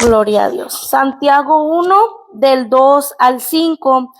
Gloria a Dios. Santiago 1, del 2 al 5,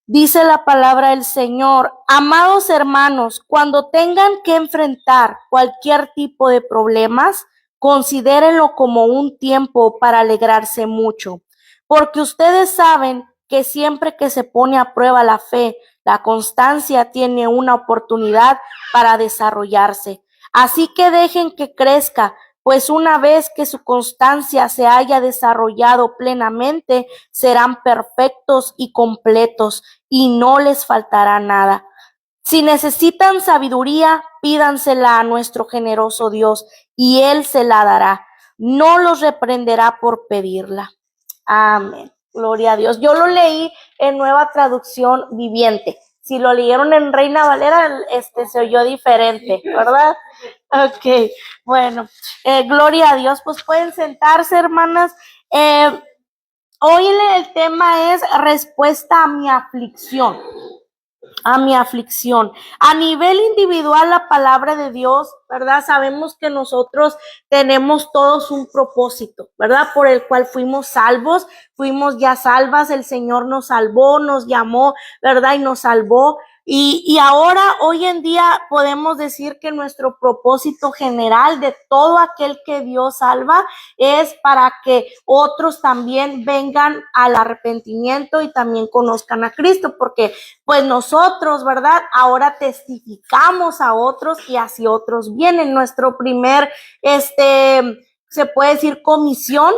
dice la palabra del Señor: amados hermanos, cuando tengan que enfrentar cualquier tipo de problemas, considérenlo como un tiempo para alegrarse mucho, porque ustedes saben que siempre que se pone a prueba la fe, la constancia tiene una oportunidad para desarrollarse. Así que dejen que crezca, pues una vez que su constancia se haya desarrollado plenamente, serán perfectos y completos y no les faltará nada. Si necesitan sabiduría, pídansela a nuestro generoso Dios y Él se la dará. No los reprenderá por pedirla. Amén. Gloria a Dios. Yo lo leí en Nueva Traducción Viviente. Si lo leyeron en Reina Valera, se oyó diferente, ¿verdad? Ok, bueno, gloria a Dios. Pues pueden sentarse, hermanas. Hoy el tema es respuesta a mi aflicción. A mi aflicción. A nivel individual, la palabra de Dios, ¿verdad? Sabemos que nosotros tenemos todos un propósito, ¿verdad? Por el cual fuimos salvos, fuimos ya salvas, el Señor nos salvó, nos llamó, ¿verdad? Y nos salvó. Y ahora, hoy en día, podemos decir que nuestro propósito general de todo aquel que Dios salva es para que otros también vengan al arrepentimiento y también conozcan a Cristo, porque pues nosotros, ¿verdad? Ahora testificamos a otros y así otros vienen. Nuestro primer, se puede decir comisión,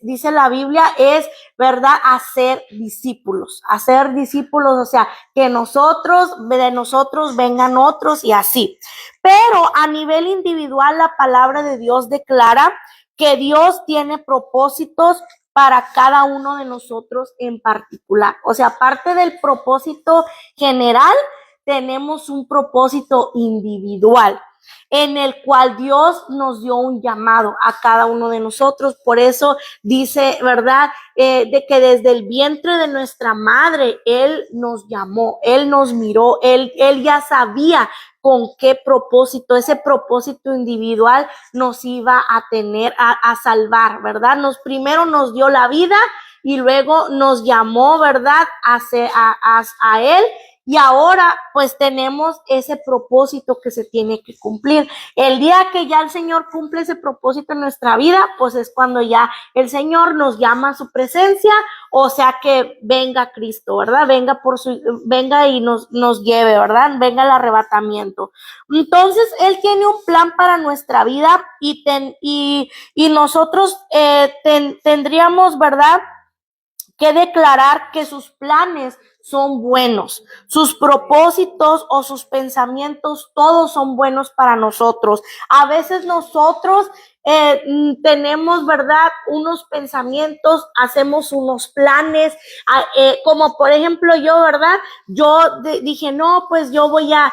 dice la Biblia, es, ¿verdad? Hacer discípulos, o sea, que de nosotros vengan otros y así. Pero a nivel individual, la palabra de Dios declara que Dios tiene propósitos para cada uno de nosotros en particular. O sea, aparte del propósito general, tenemos un propósito individual en el cual Dios nos dio un llamado a cada uno de nosotros. Por eso dice, ¿verdad? De que desde el vientre de nuestra madre, Él nos llamó, Él nos miró, Él ya sabía con qué propósito, ese propósito individual nos iba a tener, a salvar, ¿verdad? Primero nos dio la vida y luego nos llamó, ¿verdad? A Él. Y ahora pues tenemos ese propósito que se tiene que cumplir. El día que ya el Señor cumple ese propósito en nuestra vida, pues es cuando ya el Señor nos llama a su presencia, o sea que venga Cristo, ¿verdad? Venga y nos lleve, ¿verdad? Venga el arrebatamiento. Entonces, Él tiene un plan para nuestra vida y nosotros tendríamos, ¿verdad?, que declarar que sus planes son buenos, sus propósitos o sus pensamientos, todos son buenos para nosotros. A veces nosotros tenemos, ¿verdad?, unos pensamientos, hacemos unos planes, como por ejemplo yo, ¿verdad? Yo dije, no, pues yo voy a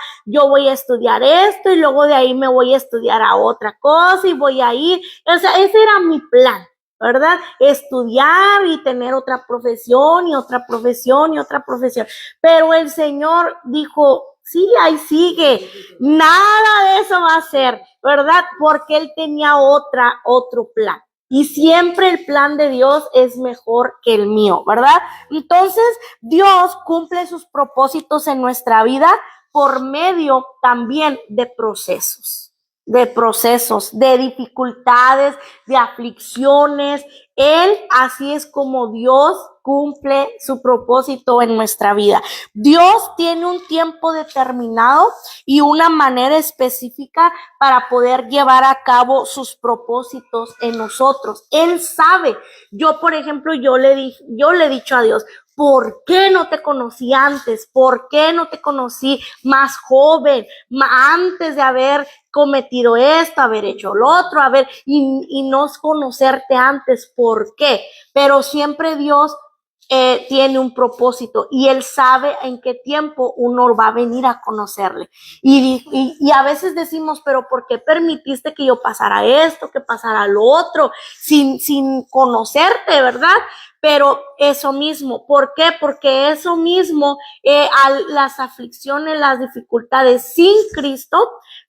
estudiar esto y luego de ahí me voy a estudiar a otra cosa y voy a ir, o sea, ese era mi plan, ¿verdad? Estudiar y tener otra profesión y otra profesión y otra profesión. Pero el Señor dijo, sí, ahí sigue. Nada de eso va a ser, ¿verdad? Porque Él tenía otro plan. Y siempre el plan de Dios es mejor que el mío, ¿verdad? Entonces, Dios cumple sus propósitos en nuestra vida por medio también de procesos, de dificultades, de aflicciones. Él, así es como Dios cumple su propósito en nuestra vida. Dios tiene un tiempo determinado y una manera específica para poder llevar a cabo sus propósitos en nosotros. Él sabe. Yo, por ejemplo, yo le he dicho a Dios, ¿por qué no te conocí antes? ¿Por qué no te conocí más joven, antes de haber cometido esto, haber hecho lo otro, y no conocerte antes? ¿Por qué? Pero siempre Dios tiene un propósito y Él sabe en qué tiempo uno va a venir a conocerle. Y a veces decimos, pero ¿por qué permitiste que yo pasara esto, que pasara lo otro, sin conocerte, ¿verdad? Pero eso mismo, ¿por qué? Porque eso mismo, las aflicciones, las dificultades sin Cristo,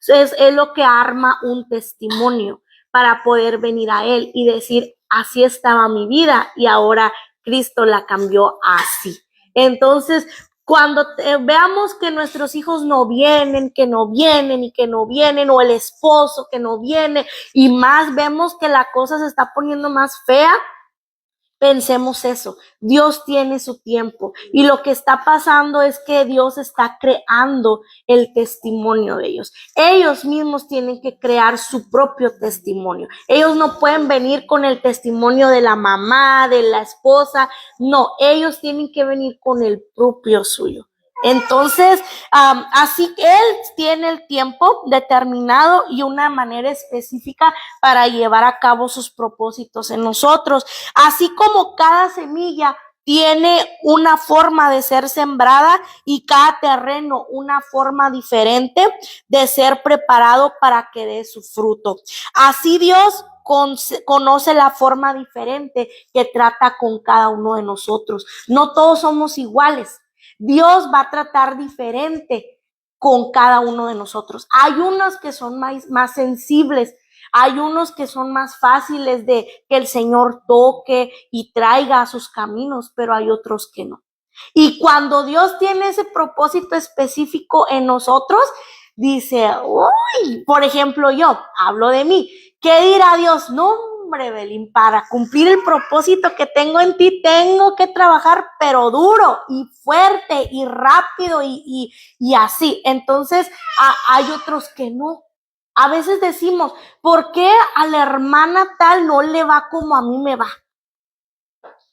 es lo que arma un testimonio para poder venir a Él y decir, así estaba mi vida y ahora Cristo la cambió así. Entonces, cuando veamos que nuestros hijos no vienen, que no vienen y que no vienen, o el esposo que no viene, y más vemos que la cosa se está poniendo más fea, pensemos eso, Dios tiene su tiempo y lo que está pasando es que Dios está creando el testimonio de ellos. Ellos mismos tienen que crear su propio testimonio. Ellos no pueden venir con el testimonio de la mamá, de la esposa, no, ellos tienen que venir con el propio suyo. Entonces, así que Él tiene el tiempo determinado y una manera específica para llevar a cabo sus propósitos en nosotros. Así como cada semilla tiene una forma de ser sembrada y cada terreno una forma diferente de ser preparado para que dé su fruto. Así Dios conoce la forma diferente que trata con cada uno de nosotros. No todos somos iguales. Dios va a tratar diferente con cada uno de nosotros. Hay unos que son más sensibles, hay unos que son más fáciles de que el Señor toque y traiga a sus caminos, pero hay otros que no. Y cuando Dios tiene ese propósito específico en nosotros, dice, uy, por ejemplo, yo hablo de mí. ¿Qué dirá Dios? No, hombre, Belín, para cumplir el propósito que tengo en ti, tengo que trabajar, pero duro y fuerte y rápido y así. Entonces, hay otros que no. A veces decimos, ¿por qué a la hermana tal no le va como a mí me va?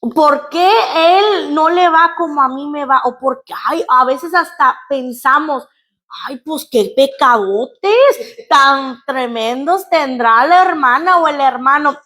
¿Por qué él no le va como a mí me va? O porque, a veces hasta pensamos, pues qué pecadotes tan tremendos tendrá la hermana o el hermano.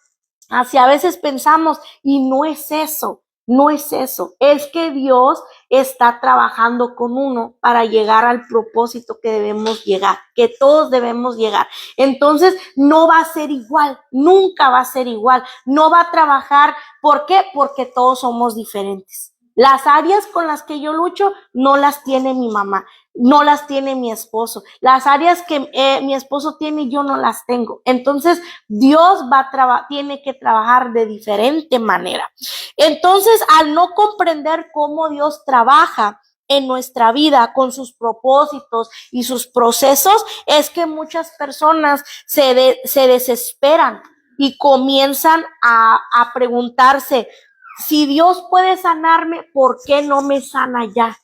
Así a veces pensamos, y no es eso, no es eso. Es que Dios está trabajando con uno para llegar al propósito que debemos llegar, que todos debemos llegar. Entonces, no va a ser igual, nunca va a ser igual. No va a trabajar, ¿por qué? Porque todos somos diferentes. Las áreas con las que yo lucho no las tiene mi mamá, no las tiene mi esposo. Las áreas que mi esposo tiene, yo no las tengo. Entonces, Dios tiene que trabajar de diferente manera. Entonces, al no comprender cómo Dios trabaja en nuestra vida con sus propósitos y sus procesos, es que muchas personas se desesperan y comienzan a preguntarse, si Dios puede sanarme, ¿por qué no me sana ya?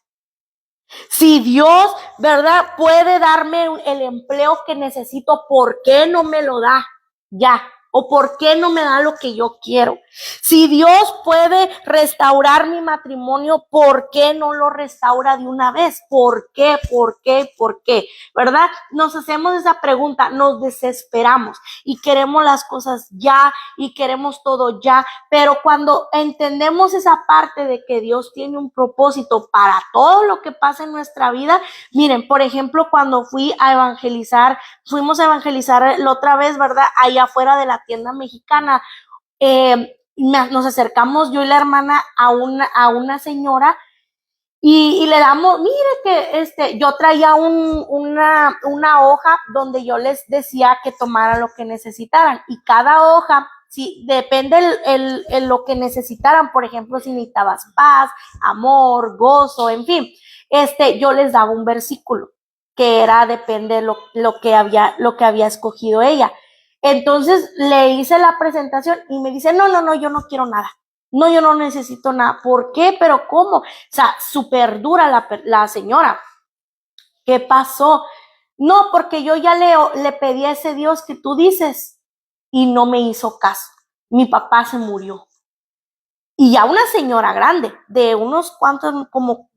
Si Dios, ¿verdad?, puede darme el empleo que necesito, ¿por qué no me lo da ya? ¿O por qué no me da lo que yo quiero? Si Dios puede restaurar mi matrimonio, ¿por qué no lo restaura de una vez? ¿Por qué? ¿Por qué? ¿Por qué? ¿Verdad? Nos hacemos esa pregunta, nos desesperamos y queremos las cosas ya y queremos todo ya, pero cuando entendemos esa parte de que Dios tiene un propósito para todo lo que pasa en nuestra vida, miren, por ejemplo, cuando fuimos a evangelizar la otra vez, ¿verdad? Allá afuera de la tienda mexicana, nos acercamos yo y la hermana a una señora y le damos, mire que yo traía una hoja donde yo les decía que tomaran lo que necesitaran y cada hoja, sí, depende lo que necesitaran, por ejemplo, si necesitabas paz, amor, gozo, en fin, yo les daba un versículo que era depende de lo que había escogido ella. Entonces le hice la presentación y me dice, no, yo no quiero nada. No, yo no necesito nada. ¿Por qué? ¿Pero cómo? O sea, súper dura la señora. ¿Qué pasó? No, porque yo ya le pedí a ese Dios que tú dices y no me hizo caso. Mi papá se murió. Y ya una señora grande, de unos cuantos, como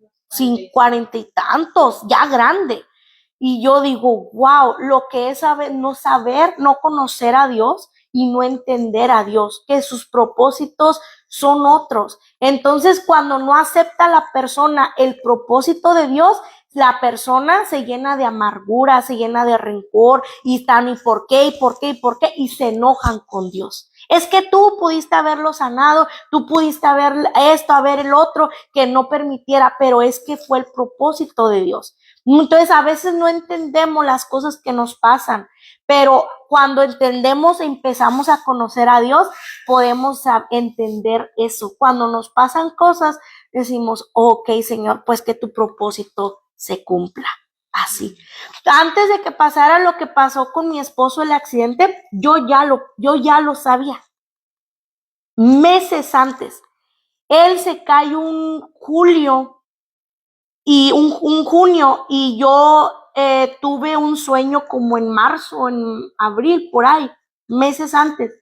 40 y tantos, ya grande. Y yo digo, wow, lo que es no saber, no conocer a Dios y no entender a Dios, que sus propósitos son otros. Entonces, cuando no acepta la persona el propósito de Dios, la persona se llena de amargura, se llena de rencor y están, ¿y por qué? ¿Y por qué? ¿Y por qué? Y se enojan con Dios. Es que tú pudiste haberlo sanado, tú pudiste haber esto, haber el otro, que no permitiera, pero es que fue el propósito de Dios. Entonces a veces no entendemos las cosas que nos pasan, pero cuando entendemos e empezamos a conocer a Dios, podemos entender eso. Cuando nos pasan cosas, decimos, ok, Señor, pues que tu propósito se cumpla. Así. Antes de que pasara lo que pasó con mi esposo, el accidente, yo ya lo sabía. Meses antes. Él se cae un julio y un junio y yo tuve un sueño como en marzo, en abril, por ahí, meses antes.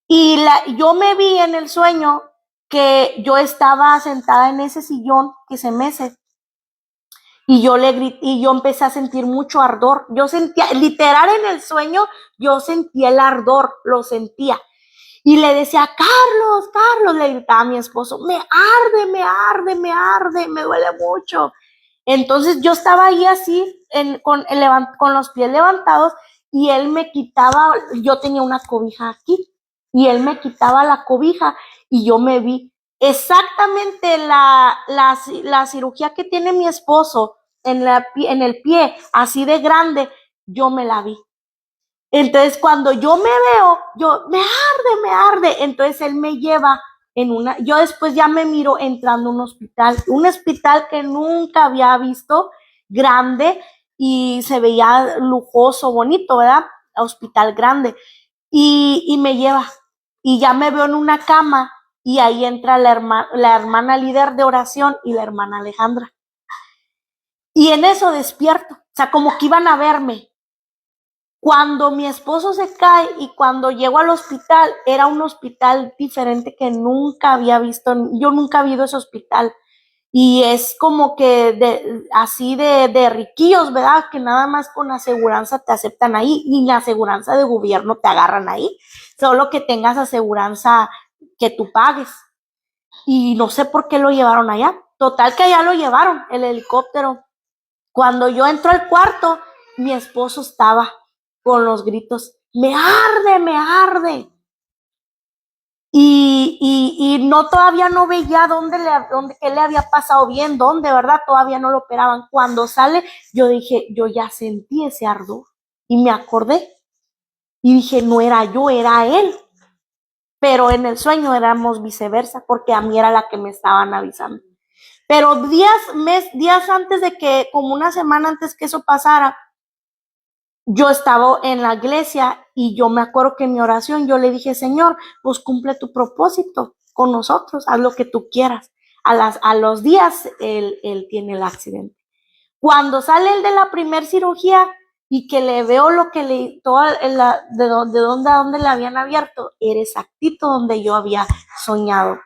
Y yo me vi en el sueño que yo estaba sentada en ese sillón que se mece y yo le grité y yo empecé a sentir mucho ardor. Yo sentía, literal en el sueño, yo sentía el ardor, lo sentía. Y le decía, Carlos, le gritaba a mi esposo, me arde, me duele mucho. Entonces yo estaba ahí así, con los pies levantados, y él me quitaba, yo tenía una cobija aquí, y él me quitaba la cobija, y yo me vi exactamente la cirugía que tiene mi esposo en el pie, así de grande, yo me la vi. Entonces, cuando yo me veo, me arde. Entonces, él me lleva yo después ya me miro entrando a un hospital que nunca había visto, grande, y se veía lujoso, bonito, ¿verdad? Hospital grande. Y me lleva, y ya me veo en una cama, y ahí entra la hermana líder de oración y la hermana Alejandra. Y en eso despierto, o sea, como que iban a verme. Cuando mi esposo se cae y cuando llego al hospital, era un hospital diferente que nunca había visto. Yo nunca he visto ese hospital. Y es como que así de riquillos, ¿verdad? Que nada más con aseguranza te aceptan ahí y la aseguranza de gobierno te agarran ahí. Solo que tengas aseguranza que tú pagues. Y no sé por qué lo llevaron allá. Total que allá lo llevaron, el helicóptero. Cuando yo entro al cuarto, mi esposo estaba con los gritos, me arde, me arde. Y no, todavía no veía qué le había pasado bien, ¿verdad? Todavía no lo operaban. Cuando sale, yo dije, yo ya sentí ese ardor. Y me acordé. Y dije, no era yo, era él. Pero en el sueño éramos viceversa, porque a mí era la que me estaban avisando. Pero días antes de que, como una semana antes que eso pasara, yo estaba en la iglesia y yo me acuerdo que en mi oración yo le dije, Señor, pues cumple tu propósito con nosotros, haz lo que tú quieras. A los días él tiene el accidente. Cuando sale el de la primer cirugía y que le veo lo que de dónde a dónde le habían abierto, era exactito donde yo había soñado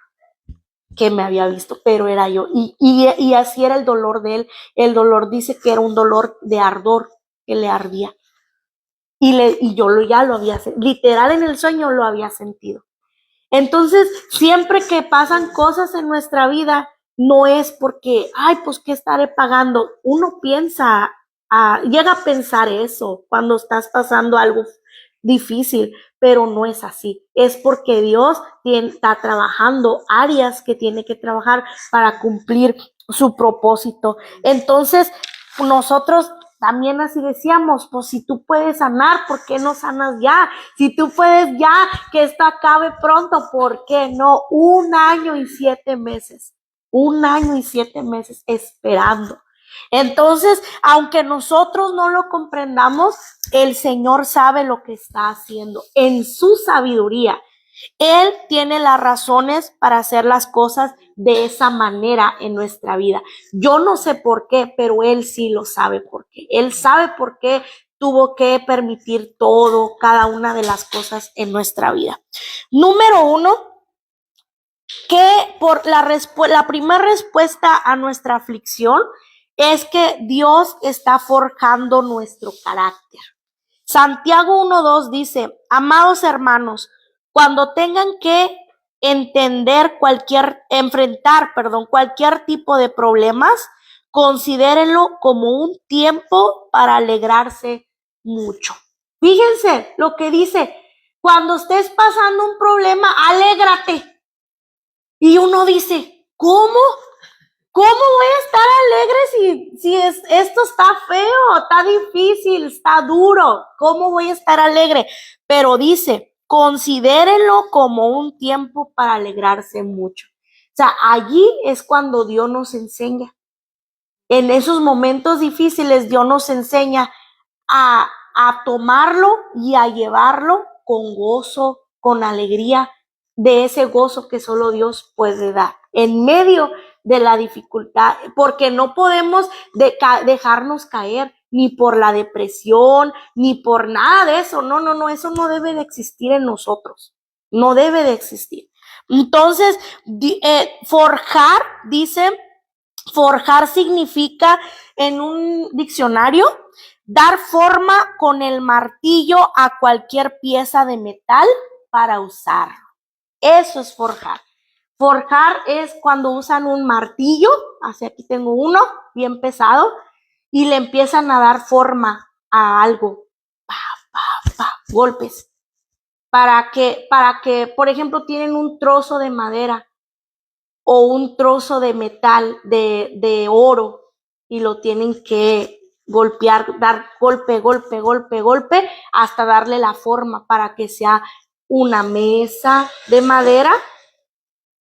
que me había visto, pero era yo. Y así era el dolor de él. El dolor dice que era un dolor de ardor, que le ardía. Y yo ya lo había sentido, literal en el sueño lo había sentido. Entonces, siempre que pasan cosas en nuestra vida, no es porque, ay, pues, ¿qué estaré pagando? Uno llega a pensar eso cuando estás pasando algo difícil, pero no es así. Es porque Dios está trabajando áreas que tiene que trabajar para cumplir su propósito. Entonces, nosotros también así decíamos, pues si tú puedes sanar, ¿por qué no sanas ya? Si tú puedes ya que esto acabe pronto, ¿por qué no? 1 año y 7 meses, 1 año y 7 meses esperando. Entonces, aunque nosotros no lo comprendamos, el Señor sabe lo que está haciendo en su sabiduría. Él tiene las razones para hacer las cosas de esa manera en nuestra vida. Yo no sé por qué, pero Él sí lo sabe por qué. Él sabe por qué tuvo que permitir cada una de las cosas en nuestra vida. Número 1, que por la primera respuesta a nuestra aflicción es que Dios está forjando nuestro carácter. Santiago 1:2 dice, amados hermanos, cuando tengan que enfrentar cualquier tipo de problemas, considérenlo como un tiempo para alegrarse mucho. Fíjense lo que dice, cuando estés pasando un problema, alégrate. Y uno dice, ¿cómo? ¿Cómo voy a estar alegre si esto está feo, está difícil, está duro? ¿Cómo voy a estar alegre? Pero dice, considérenlo como un tiempo para alegrarse mucho. O sea, allí es cuando Dios nos enseña. En esos momentos difíciles, Dios nos enseña a tomarlo y a llevarlo con gozo, con alegría, de ese gozo que solo Dios puede dar en medio de la dificultad, porque no podemos dejarnos caer ni por la depresión, ni por nada de eso. No, eso no debe de existir en nosotros, no debe de existir. Entonces, forjar, dice, forjar significa en un diccionario dar forma con el martillo a cualquier pieza de metal para usarlo. Eso es forjar. Forjar es cuando usan un martillo, así aquí tengo uno bien pesado, y le empiezan a dar forma a algo. Golpes. Para que, por ejemplo, tienen un trozo de madera o un trozo de metal, de oro, y lo tienen que golpear, dar golpe, hasta darle la forma para que sea una mesa de madera,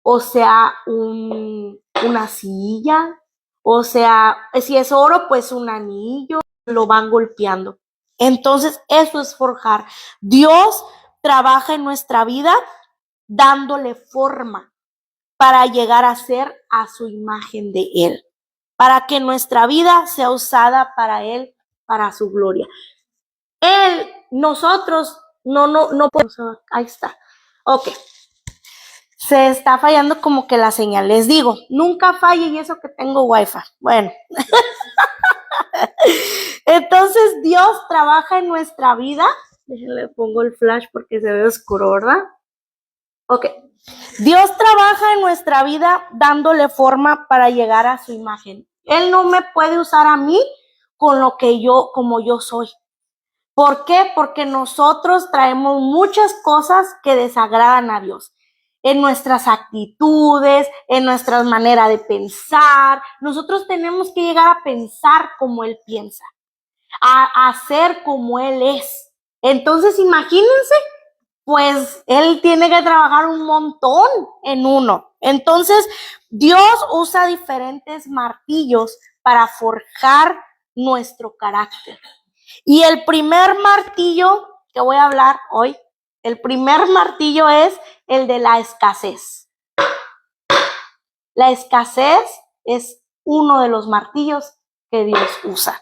o sea, una silla, o sea, si es oro, pues un anillo, lo van golpeando. Entonces, eso es forjar. Dios trabaja en nuestra vida dándole forma para llegar a ser a su imagen de Él, para que nuestra vida sea usada para Él, para su gloria. Nosotros, no podemos, ahí está, ok. Se está fallando como que la señal, les digo, nunca falle y eso que tengo wifi. Bueno, entonces Dios trabaja en nuestra vida. Déjenle pongo el flash porque se ve oscuro, ¿verdad? Ok. Dios trabaja en nuestra vida dándole forma para llegar a su imagen. Él no me puede usar a mí con lo que como yo soy. ¿Por qué? Porque nosotros traemos muchas cosas que desagradan a Dios. En nuestras actitudes, en nuestra manera de pensar. Nosotros tenemos que llegar a pensar como Él piensa, a ser como Él es. Entonces, imagínense, pues Él tiene que trabajar un montón en uno. Entonces, Dios usa diferentes martillos para forjar nuestro carácter. Y el primer martillo que voy a hablar hoy, el primer martillo es el de la escasez. La escasez es uno de los martillos que Dios usa.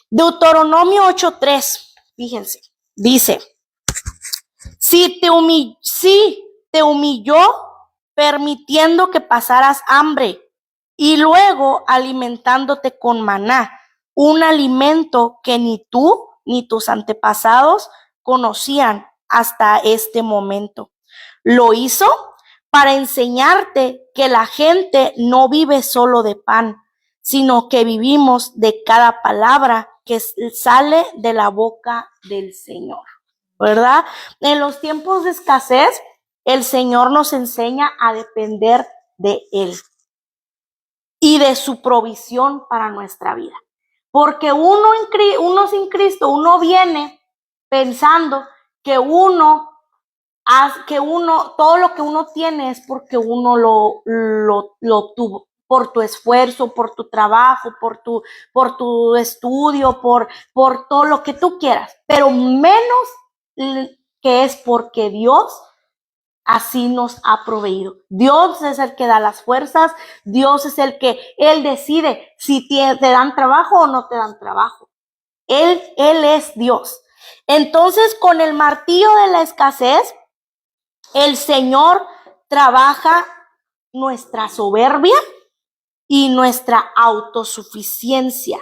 Deuteronomio 8:3, fíjense, dice, si te humilló permitiendo que pasaras hambre y luego alimentándote con maná, un alimento que ni tú ni tus antepasados conocían hasta este momento. Lo hizo para enseñarte que la gente no vive solo de pan, sino que vivimos de cada palabra que sale de la boca del Señor, ¿verdad? En los tiempos de escasez, el Señor nos enseña a depender de Él y de su provisión para nuestra vida. Porque uno sin Cristo, uno viene pensando que todo lo que uno tiene es porque uno lo obtuvo, por tu esfuerzo, por tu trabajo, por tu estudio, por todo lo que tú quieras, pero menos que es porque Dios así nos ha proveído. Dios es el que da las fuerzas, Dios es el que, Él decide si te dan trabajo o no te dan trabajo. Él es Dios. Entonces, con el martillo de la escasez, el Señor trabaja nuestra soberbia y nuestra autosuficiencia.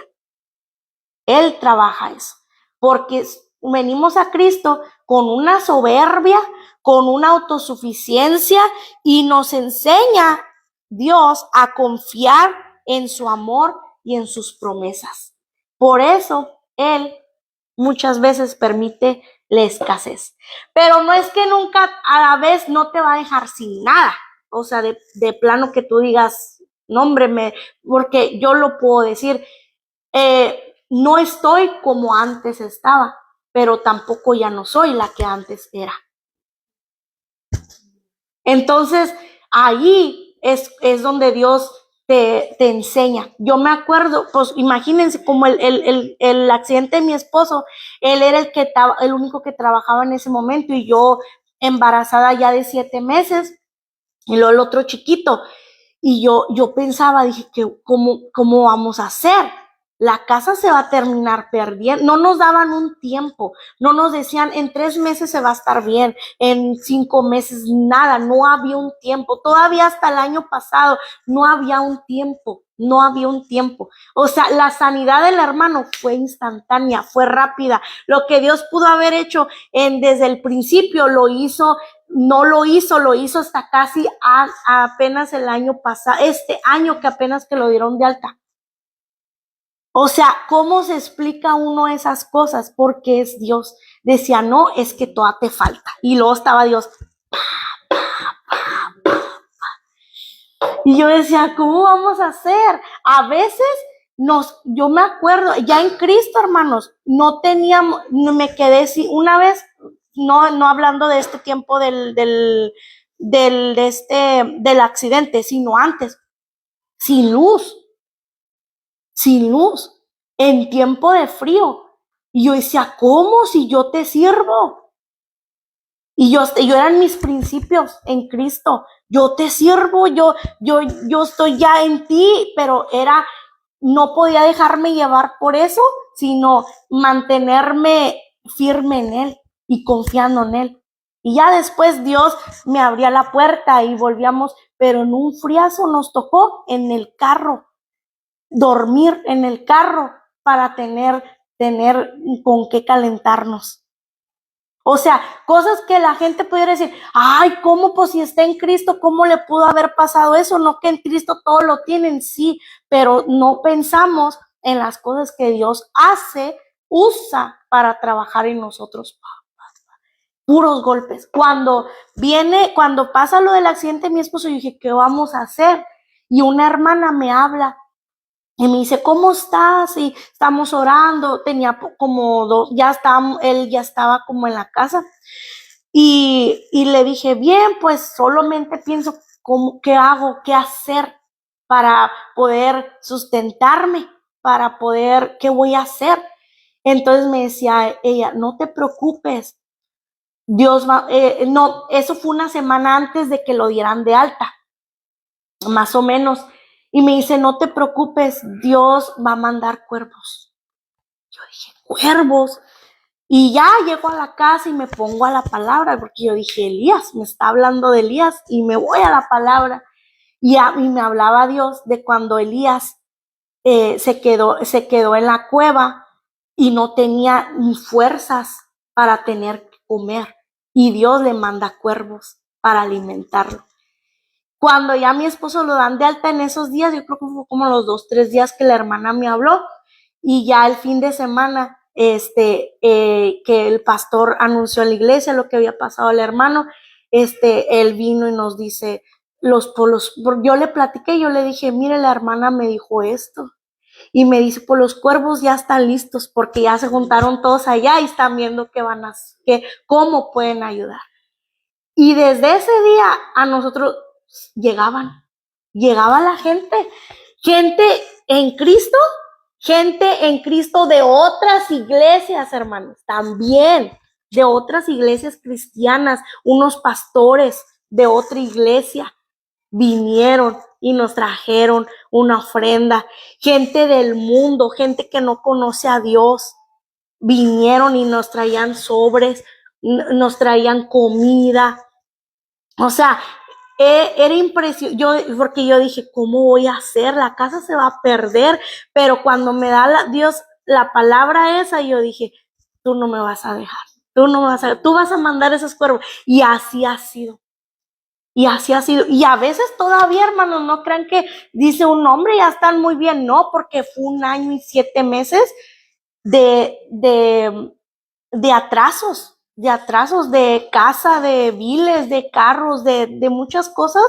Él trabaja eso, porque venimos a Cristo con una soberbia, con una autosuficiencia, y nos enseña Dios a confiar en su amor y en sus promesas. Por eso Él muchas veces permite la escasez, pero no es que nunca a la vez no te va a dejar sin nada, o sea, de plano que tú digas, No, hombre, porque yo lo puedo decir, no estoy como antes estaba, pero tampoco ya no soy la que antes era. Entonces, ahí es donde Dios te enseña. Yo me acuerdo, pues imagínense como el accidente de mi esposo, él era el único que trabajaba en ese momento y yo embarazada ya de 7 meses y luego el otro chiquito. Y yo pensaba, dije, ¿cómo vamos a hacer? La casa se va a terminar perdiendo. No nos daban un tiempo, no nos decían en 3 meses se va a estar bien, en 5 meses nada, no había un tiempo. Todavía hasta el año pasado no había un tiempo, no había un tiempo. O sea, la sanidad del hermano fue instantánea, fue rápida. Lo que Dios pudo haber hecho desde el principio lo hizo. No lo hizo hasta casi apenas el año pasado, este año que apenas que lo dieron de alta. O sea, ¿cómo se explica uno esas cosas? Porque es Dios. Decía, no, es que todavía te falta. Y luego estaba Dios. Y yo decía, ¿cómo vamos a hacer? A veces yo me acuerdo, ya en Cristo, hermanos, no teníamos, me quedé una vez, no hablando de este tiempo del accidente, sino antes, sin luz, en tiempo de frío. Y yo decía, ¿cómo si yo te sirvo? Y yo eran mis principios en Cristo. Yo te sirvo, yo estoy ya en ti, pero no podía dejarme llevar por eso, sino mantenerme firme en Él y confiando en Él. Y ya después Dios me abría la puerta y volvíamos, pero en un friazo nos tocó en el carro, dormir en el carro para tener con qué calentarnos. O sea, cosas que la gente pudiera decir, ay, ¿cómo? Pues si está en Cristo, ¿cómo le pudo haber pasado eso? No, que en Cristo todo lo tienen, sí, pero no pensamos en las cosas que Dios usa para trabajar en nosotros. Puros golpes. Cuando pasa lo del accidente de mi esposo, yo dije, ¿qué vamos a hacer? Y una hermana me habla y me dice, ¿cómo estás? Y estamos orando. Tenía como él ya estaba como en la casa. Y le dije, bien, pues solamente pienso qué hago, qué hacer para poder sustentarme, qué voy a hacer. Entonces me decía ella, no te preocupes, Dios va, no, eso fue una semana antes de que lo dieran de alta, más o menos. Y me dice, no te preocupes, Dios va a mandar cuervos. Yo dije, ¿cuervos? Y ya llego a la casa y me pongo a la palabra, porque yo dije, Elías, me está hablando de Elías, y me voy a la palabra. Y me hablaba Dios de cuando Elías se quedó en la cueva y no tenía ni fuerzas para tener que comer. Y Dios le manda cuervos para alimentarlo. Cuando ya mi esposo lo dan de alta en esos días, yo creo que fue como los 2, 3 días que la hermana me habló, y ya el fin de semana, que el pastor anunció en la iglesia lo que había pasado al hermano, él vino y nos dice, yo le platiqué, yo le dije, mire, la hermana me dijo esto, y me dice, pues los cuervos ya están listos, porque ya se juntaron todos allá y están viendo cómo pueden ayudar. Y desde ese día a nosotros llegaba la gente en Cristo, de otras iglesias, hermanos, también de otras iglesias cristianas, unos pastores de otra iglesia vinieron y nos trajeron una ofrenda, gente del mundo, gente que no conoce a Dios, vinieron y nos traían sobres, nos traían comida. O sea, era impresionante, porque yo dije, ¿cómo voy a hacer? La casa se va a perder. Pero cuando me da Dios la palabra esa, yo dije, tú no me vas a dejar, tú vas a mandar esos cuervos. Y así ha sido. Y así ha sido. Y a veces todavía, hermanos, no crean que dice un hombre, ya están muy bien. No, porque fue 1 año y 7 meses de atrasos, de casa, de biles, de carros, de muchas cosas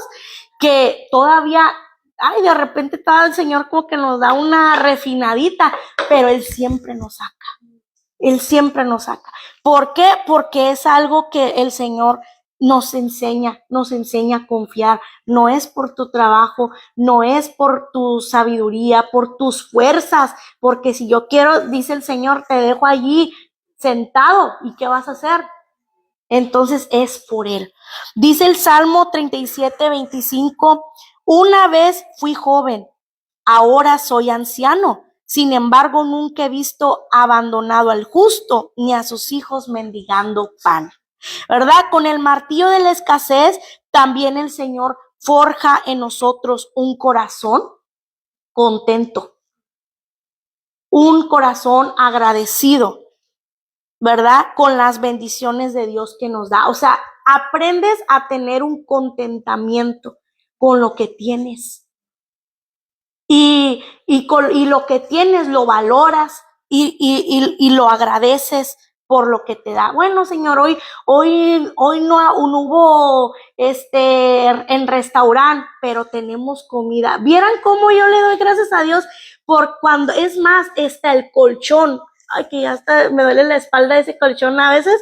que todavía ay, de repente todo el Señor como que nos da una refinadita, pero Él siempre nos saca. Él siempre nos saca. ¿Por qué? Porque es algo que el Señor nos enseña a confiar. No es por tu trabajo, no es por tu sabiduría, por tus fuerzas, porque si yo quiero, dice el Señor, te dejo allí sentado, ¿y qué vas a hacer? Entonces es por Él. Dice el Salmo 37:25, una vez fui joven, ahora soy anciano. Sin embargo, nunca he visto abandonado al justo, ni a sus hijos mendigando pan. ¿Verdad? Con el martillo de la escasez, también el Señor forja en nosotros un corazón contento, un corazón agradecido, ¿verdad? Con las bendiciones de Dios que nos da. O sea, aprendes a tener un contentamiento con lo que tienes. Y lo que tienes lo valoras y lo agradeces por lo que te da. Bueno, Señor, hoy no hubo en restaurante, pero tenemos comida. ¿Vieran cómo yo le doy gracias a Dios por cuando, es más, está el colchón? Ay, que ya hasta me duele la espalda ese colchón a veces,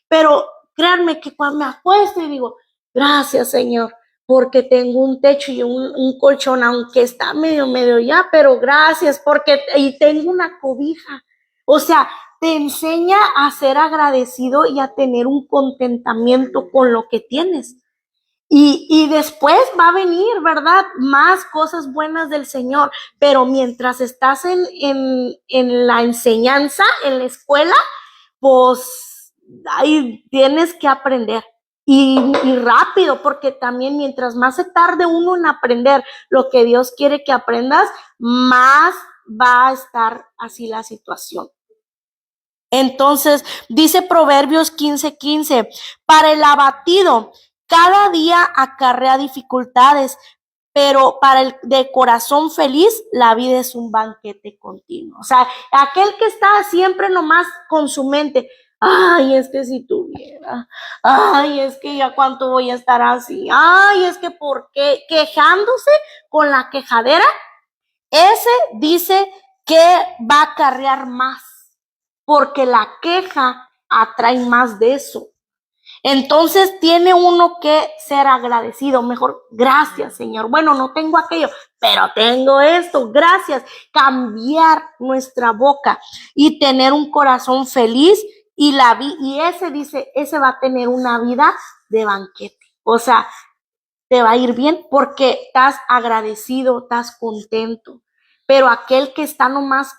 pero créanme que cuando me acuesto y digo, gracias, Señor, porque tengo un techo y un colchón, aunque está medio ya, pero gracias, porque y tengo una cobija. O sea, te enseña a ser agradecido y a tener un contentamiento con lo que tienes. Y después va a venir, ¿verdad? Más cosas buenas del Señor, pero mientras estás en la enseñanza, en la escuela, pues ahí tienes que aprender. Y rápido, porque también mientras más se tarde uno en aprender lo que Dios quiere que aprendas, más va a estar así la situación. Entonces, dice Proverbios 15:15, para el abatido, cada día acarrea dificultades, pero para el de corazón feliz, la vida es un banquete continuo. O sea, aquel que está siempre nomás con su mente, ay, es que si tuviera, ay, es que ya cuánto voy a estar así, ay, es que por qué, quejándose con la quejadera, ese dice que va a acarrear más, porque la queja atrae más de eso. Entonces tiene uno que ser agradecido, mejor, gracias, Señor. Bueno, no tengo aquello, pero tengo esto, gracias. Cambiar nuestra boca y tener un corazón feliz y ese dice, ese va a tener una vida de banquete. O sea, te va a ir bien porque estás agradecido, estás contento. Pero aquel que está nomás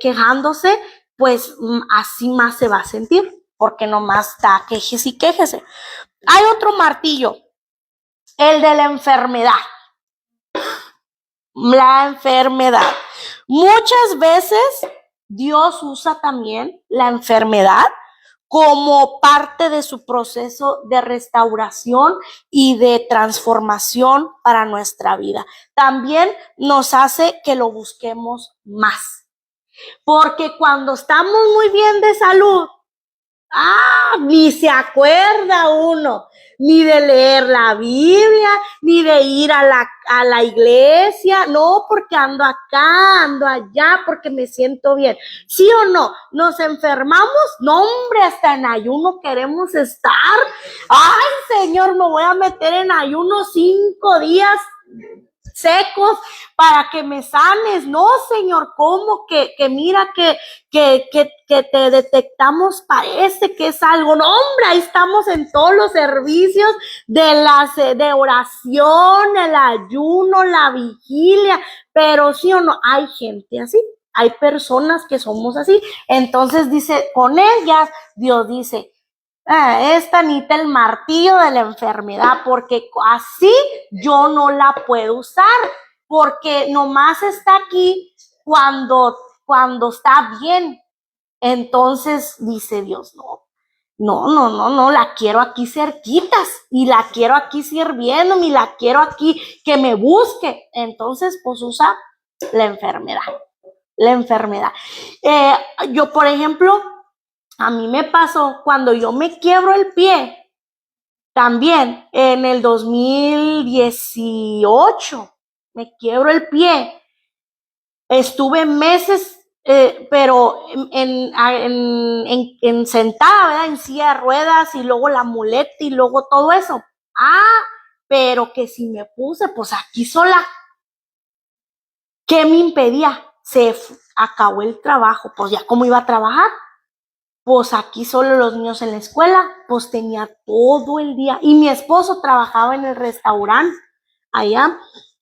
quejándose, pues así más se va a sentir, porque nomás está quejese y quejese. Hay otro martillo, el de la enfermedad. La enfermedad. Muchas veces Dios usa también la enfermedad como parte de su proceso de restauración y de transformación para nuestra vida. También nos hace que lo busquemos más. Porque cuando estamos muy bien de salud, ni se acuerda uno, ni de leer la Biblia, ni de ir a la iglesia, no, porque ando acá, ando allá, porque me siento bien. ¿Sí o no? ¿Nos enfermamos? No, hombre, hasta en ayuno queremos estar. Ay, Señor, me voy a meter en ayuno 5 días secos para que me sanes. No, Señor, ¿cómo que mira que te detectamos? Parece que es algo. No, hombre, ahí estamos en todos los servicios de oración, el ayuno, la vigilia, pero sí o no, hay gente así. Hay personas que somos así. Entonces dice, con ellas, Dios dice, esta necesita el martillo de la enfermedad, porque así yo no la puedo usar, porque nomás está aquí cuando está bien. Entonces dice Dios, no, la quiero aquí cerquitas y la quiero aquí sirviéndome y la quiero aquí que me busque. Entonces, pues usa la enfermedad. Yo, por ejemplo, a mí me pasó cuando yo me quiebro el pie, también en el 2018, me quiebro el pie. Estuve meses, pero en sentada, ¿verdad? En silla de ruedas y luego la muleta y luego todo eso. Pero que si me puse, pues aquí sola, ¿qué me impedía? Acabó el trabajo, pues ya cómo iba a trabajar, pues aquí solo los niños en la escuela, pues tenía todo el día. Y mi esposo trabajaba en el restaurante allá,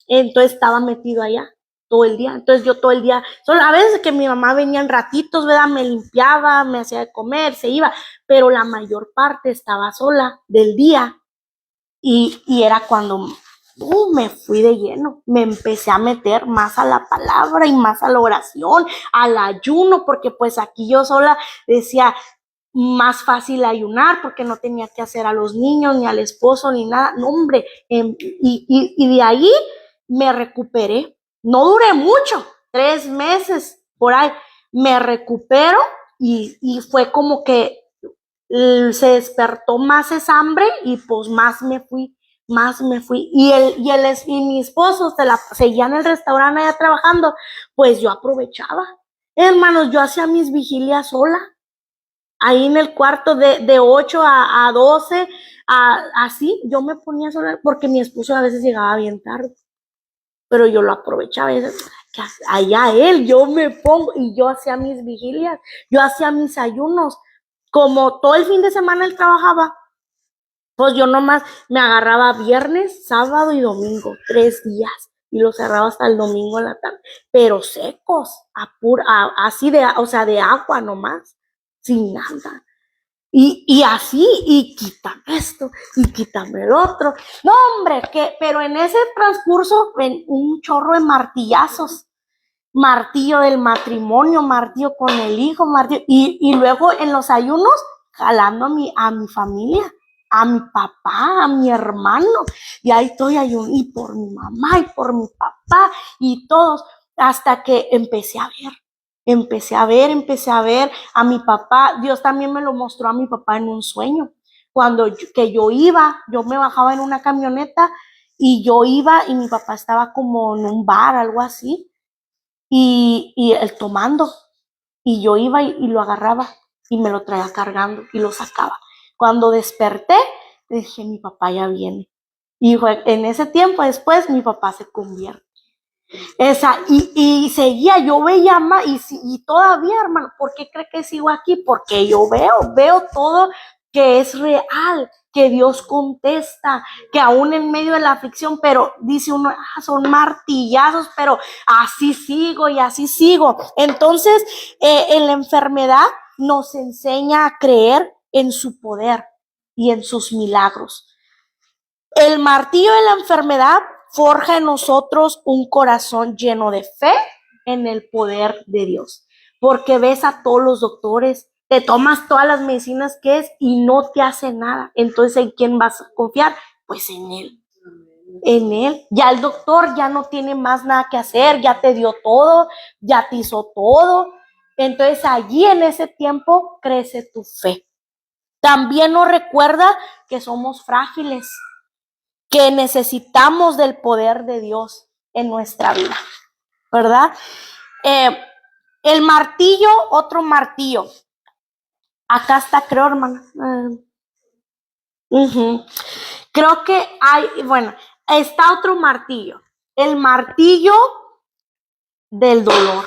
entonces estaba metido allá todo el día. Entonces yo todo el día, solo a veces que mi mamá venía en ratitos, ¿verdad? Me limpiaba, me hacía de comer, se iba, pero la mayor parte estaba sola del día. Y era cuando me fui de lleno, me empecé a meter más a la palabra y más a la oración, al ayuno, porque pues aquí yo sola decía, más fácil ayunar porque no tenía que hacer a los niños, ni al esposo, ni nada. No, hombre, y de ahí me recuperé. No duré mucho, 3 meses por ahí. Me recupero y fue como que se despertó más esa hambre y pues más me fui. Y mi esposo seguía en el restaurante allá trabajando, pues yo aprovechaba. Hermanos, yo hacía mis vigilias sola ahí en el cuarto de 8 a 12, así, yo me ponía sola porque mi esposo a veces llegaba bien tarde, pero yo lo aprovechaba y decía, allá él, yo me pongo, y yo hacía mis vigilias, yo hacía mis ayunos, como todo el fin de semana él trabajaba, pues yo nomás me agarraba viernes, sábado y domingo, 3 días, y los cerraba hasta el domingo en la tarde, pero secos, así o sea, de agua nomás, sin nada. Y así, y quítame esto, y quítame el otro. No, hombre, pero en ese transcurso, un chorro de martillazos. Martillo del matrimonio, martillo con el hijo, martillo. Y luego en los ayunos, jalando a mi familia, a mi papá, a mi hermano. Y ahí estoy ayunando, y por mi mamá, y por mi papá, y todos, hasta que empecé a ver a mi papá. Dios también me lo mostró a mi papá en un sueño. Que yo me bajaba en una camioneta y yo iba y mi papá estaba como en un bar, algo así, y él tomando. Y yo iba y lo agarraba y me lo traía cargando y lo sacaba. Cuando desperté, dije, mi papá ya viene. Y en ese tiempo después, mi papá se convierte. Y seguía, yo veía más, y todavía, hermano, ¿por qué cree que sigo aquí? Porque yo veo todo que es real, que Dios contesta, que aún en medio de la aflicción, pero dice uno, son martillazos, pero así sigo y así sigo. Entonces, en la enfermedad nos enseña a creer en su poder y en sus milagros. El martillo de la enfermedad forja en nosotros un corazón lleno de fe en el poder de Dios. Porque ves a todos los doctores, te tomas todas las medicinas que es y no te hace nada. Entonces, ¿en quién vas a confiar? Pues en Él. En Él. Ya el doctor ya no tiene más nada que hacer, ya te dio todo, ya te hizo todo. Entonces, allí en ese tiempo crece tu fe. También nos recuerda que somos frágiles, que necesitamos del poder de Dios en nuestra vida, ¿verdad? El martillo, otro martillo. Acá está, creo, hermana. Creo que está otro martillo. El martillo del dolor.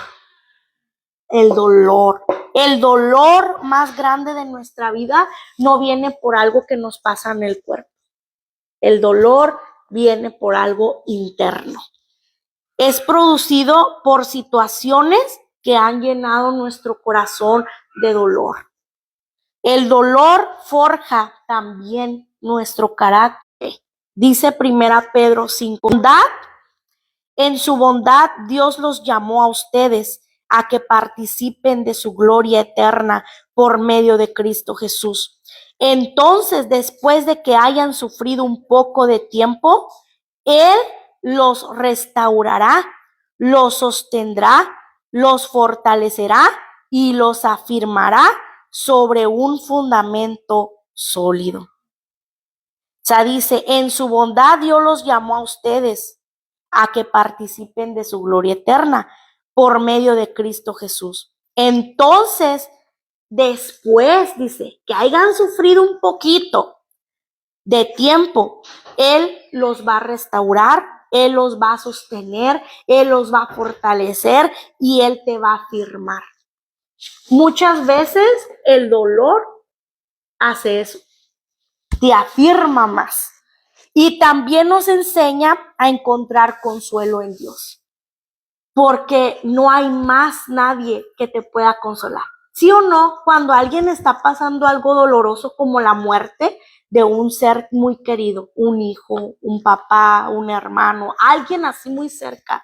El dolor. El dolor más grande de nuestra vida no viene por algo que nos pasa en el cuerpo. El dolor viene por algo interno. Es producido por situaciones que han llenado nuestro corazón de dolor. El dolor forja también nuestro carácter. Dice 1 Pedro 5. En su bondad Dios los llamó a ustedes a que participen de su gloria eterna por medio de Cristo Jesús. Entonces, después de que hayan sufrido un poco de tiempo, Él los restaurará, los sostendrá, los fortalecerá y los afirmará sobre un fundamento sólido. O sea, dice, en su bondad Dios los llamó a ustedes a que participen de su gloria eterna por medio de Cristo Jesús. Entonces, después, dice, que hayan sufrido un poquito de tiempo, Él los va a restaurar, Él los va a sostener, Él los va a fortalecer y Él te va a afirmar. Muchas veces el dolor hace eso, te afirma más. Y también nos enseña a encontrar consuelo en Dios, porque no hay más nadie que te pueda consolar. ¿Sí o no? Cuando alguien está pasando algo doloroso como la muerte de un ser muy querido, un hijo, un papá, un hermano, alguien así muy cerca,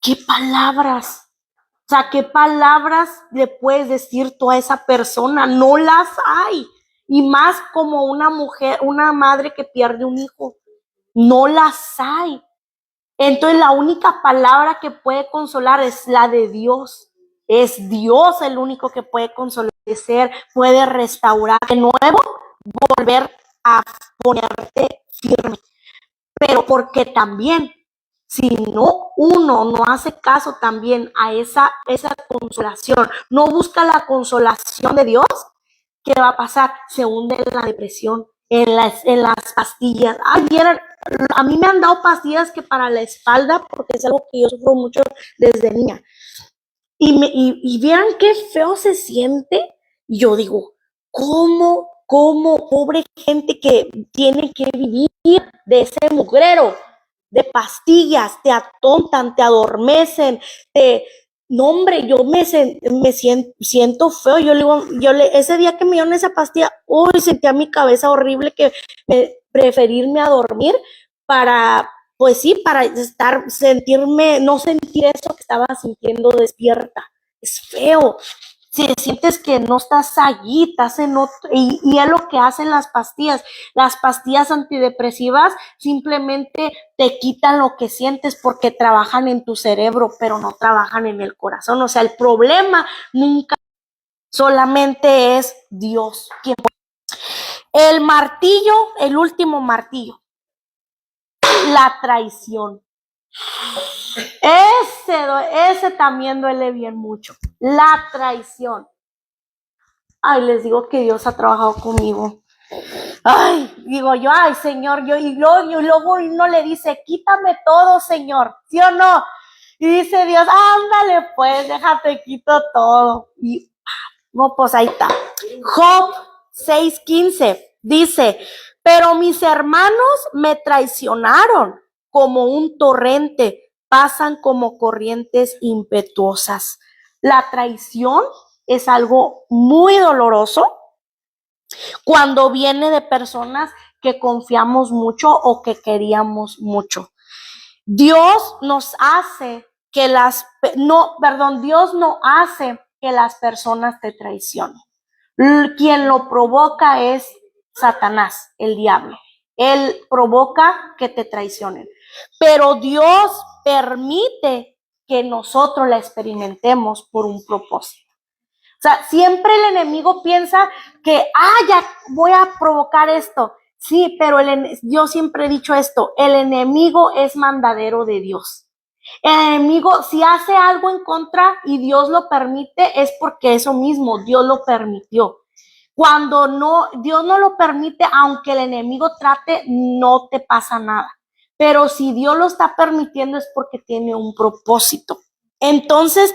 ¿qué palabras? O sea, ¿qué palabras le puedes decir tú a esa persona? No las hay. Y más como una mujer, una madre que pierde un hijo. No las hay. Entonces la única palabra que puede consolar es la de Dios. Es Dios el único que puede consolar, puede restaurar de nuevo, volver a ponerte firme. Pero porque también, si no, uno no hace caso también a esa consolación, no busca la consolación de Dios, ¿qué va a pasar? Se hunde en la depresión, en las pastillas. A mí me han dado pastillas que para la espalda, porque es algo que yo sufro mucho desde niña. Y vean qué feo se siente. Y yo digo, ¿cómo, pobre gente que tiene que vivir de ese mugrero, de pastillas, te atontan, te adormecen, no, hombre, yo me siento feo. Ese día que me dieron esa pastilla, uy, sentía mi cabeza horrible que preferirme a dormir para, pues sí, para no sentir eso que estaba sintiendo despierta. Es feo. Si sientes que no estás allí, estás en otro, y es lo que hacen las pastillas. Las pastillas antidepresivas simplemente te quitan lo que sientes porque trabajan en tu cerebro, pero no trabajan en el corazón. O sea, el problema nunca solamente es Dios. El martillo, el último martillo, la traición. Ese también duele bien mucho. La traición. Ay, les digo que Dios ha trabajado conmigo. Ay, digo yo, ay, Señor, y luego uno le dice, quítame todo, Señor, ¿sí o no? Y dice Dios, ándale, pues, déjate, quito todo. Y, no, pues ahí está. Job 6:15 dice, pero mis hermanos me traicionaron como un torrente, pasan como corrientes impetuosas. La traición es algo muy doloroso cuando viene de personas que confiamos mucho o que queríamos mucho. Dios no hace que las personas te traicionen. Quien lo provoca es Satanás, el diablo. Él provoca que te traicionen. Pero Dios permite que nosotros la experimentemos por un propósito. O sea, siempre el enemigo piensa que, ya voy a provocar esto. Sí, pero yo siempre he dicho esto, el enemigo es mandadero de Dios. El enemigo, si hace algo en contra y Dios lo permite, es porque eso mismo, Dios lo permitió. Cuando Dios no lo permite, aunque el enemigo trate, no te pasa nada. Pero si Dios lo está permitiendo es porque tiene un propósito. Entonces,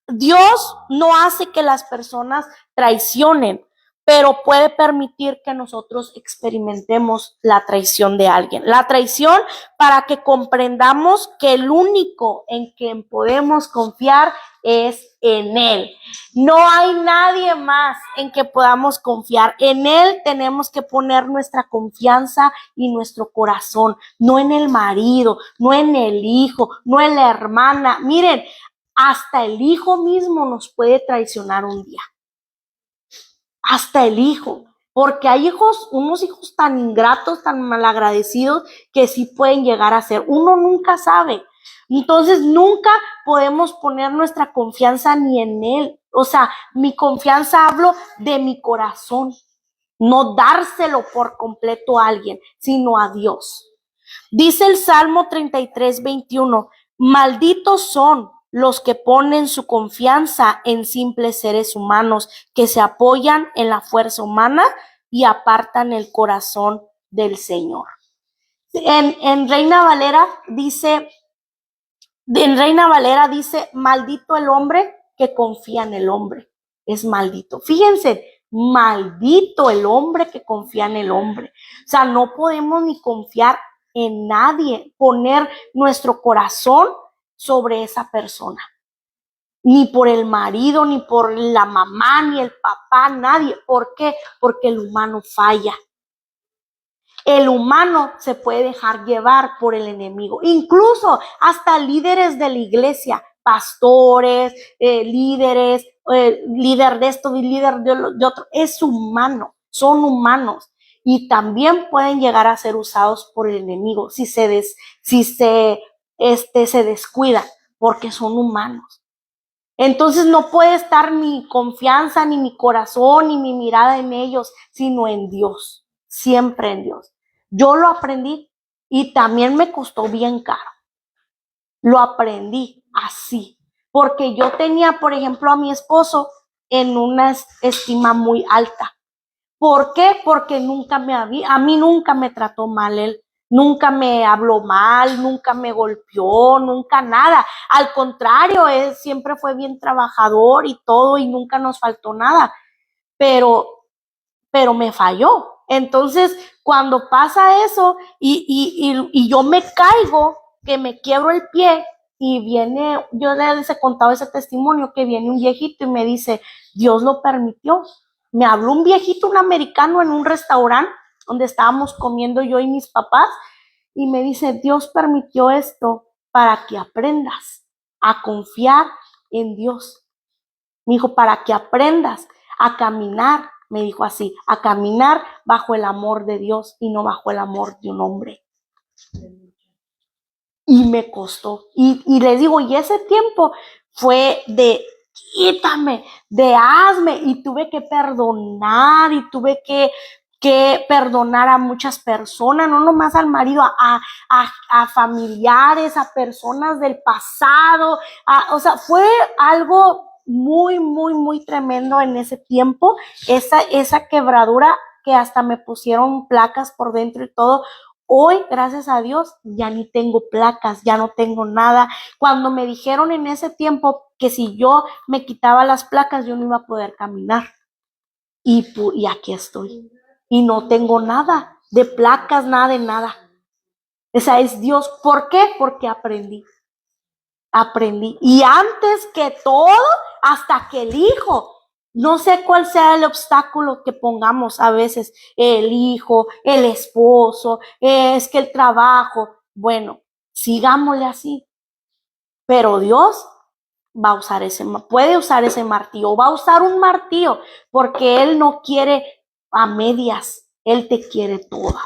Dios no hace que las personas traicionen, pero puede permitir que nosotros experimentemos la traición de alguien. La traición para que comprendamos que el único en quien podemos confiar es en Él. No hay nadie más en que podamos confiar. En Él tenemos que poner nuestra confianza y nuestro corazón, no en el marido, no en el hijo, no en la hermana. Miren, hasta el hijo mismo nos puede traicionar un día. Hasta el hijo. Porque hay unos hijos tan ingratos, tan malagradecidos, que sí pueden llegar a ser. Uno nunca sabe. Entonces, nunca podemos poner nuestra confianza ni en él. O sea, mi confianza hablo de mi corazón. No dárselo por completo a alguien, sino a Dios. Dice el Salmo 33:21, malditos son los que ponen su confianza en simples seres humanos, que se apoyan en la fuerza humana y apartan el corazón del Señor. En Reina Valera dice, maldito el hombre que confía en el hombre. Es maldito. Fíjense, maldito el hombre que confía en el hombre. O sea, no podemos ni confiar en nadie, poner nuestro corazón sobre esa persona. Ni por el marido, ni por la mamá, ni el papá, nadie. ¿Por qué? Porque el humano falla. El humano se puede dejar llevar por el enemigo. Incluso hasta líderes de la iglesia, pastores, líderes, líder de esto y líder de otro. Es humano, son humanos. Y también pueden llegar a ser usados por el enemigo si se descuidan, porque son humanos. Entonces no puede estar mi confianza, ni mi corazón, ni mi mirada en ellos, sino en Dios, siempre en Dios. Yo lo aprendí y también me costó bien caro. Lo aprendí así, porque yo tenía, por ejemplo, a mi esposo en una estima muy alta. ¿Por qué? Porque a mí nunca me trató mal él. Nunca me habló mal, nunca me golpeó, nunca nada. Al contrario, él siempre fue bien trabajador y todo y nunca nos faltó nada. Pero me falló. Entonces, cuando pasa eso y yo me caigo, que me quiebro el pie y viene, yo les he contado ese testimonio, que viene un viejito y me dice, Dios lo permitió. Me habló un viejito, un americano, en un restaurante donde estábamos comiendo yo y mis papás, y me dice, Dios permitió esto para que aprendas a confiar en Dios. Me dijo, para que aprendas a caminar, me dijo así, a caminar bajo el amor de Dios y no bajo el amor de un hombre. Y me costó. Y les digo, y ese tiempo fue de quítame, de hazme, y tuve que perdonar y tuve que perdonar a muchas personas, no nomás al marido, a familiares, a personas del pasado, o sea, fue algo muy, muy, muy tremendo en ese tiempo, esa quebradura que hasta me pusieron placas por dentro y todo. Hoy, gracias a Dios, ya ni tengo placas, ya no tengo nada. Cuando me dijeron en ese tiempo que si yo me quitaba las placas, yo no iba a poder caminar. Y aquí estoy. Y no tengo nada de placas, nada de nada. Esa es Dios. ¿Por qué? Porque aprendí. Y antes que todo, hasta que el hijo, no sé cuál sea el obstáculo que pongamos a veces, el hijo, el esposo, es que el trabajo, bueno, sigámosle así. Pero Dios va a usar puede usar ese martillo, va a usar un martillo, porque Él no quiere a medias, Él te quiere toda.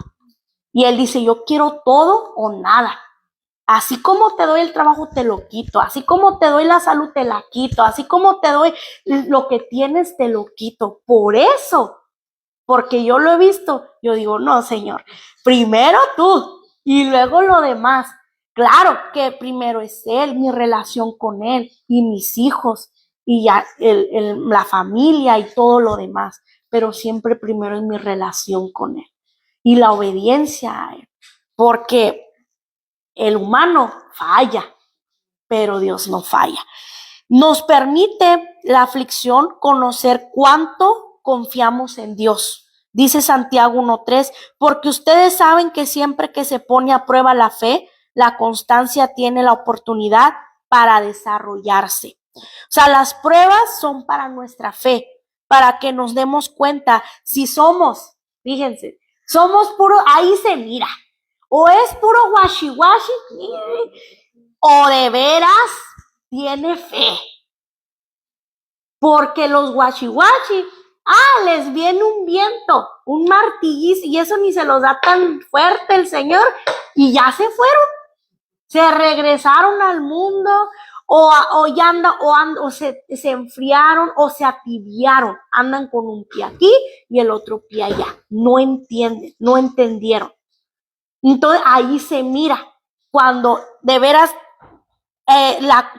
Y Él dice, yo quiero todo o nada. Así como te doy el trabajo, te lo quito. Así como te doy la salud, te la quito. Así como te doy lo que tienes, te lo quito. Por eso, porque yo lo he visto, yo digo, no, Señor, primero tú y luego lo demás. Claro que primero es Él, mi relación con Él y mis hijos y ya la familia y todo lo demás. Pero siempre primero es mi relación con Él y la obediencia a Él. Porque el humano falla, pero Dios no falla. Nos permite la aflicción conocer cuánto confiamos en Dios. Dice Santiago 1:3, porque ustedes saben que siempre que se pone a prueba la fe, la constancia tiene la oportunidad para desarrollarse. O sea, las pruebas son para nuestra fe, para que nos demos cuenta si somos, fíjense, somos puro, ahí se mira, o es puro washi-washi, o de veras tiene fe. Porque los washi-washi, les viene un viento, un martillizo, y eso ni se los da tan fuerte el Señor, y ya se fueron. Se regresaron al mundo, o se enfriaron, o se atibiaron. Andan con un pie aquí y el otro pie allá. No entienden, no entendieron. Entonces ahí se mira cuando de veras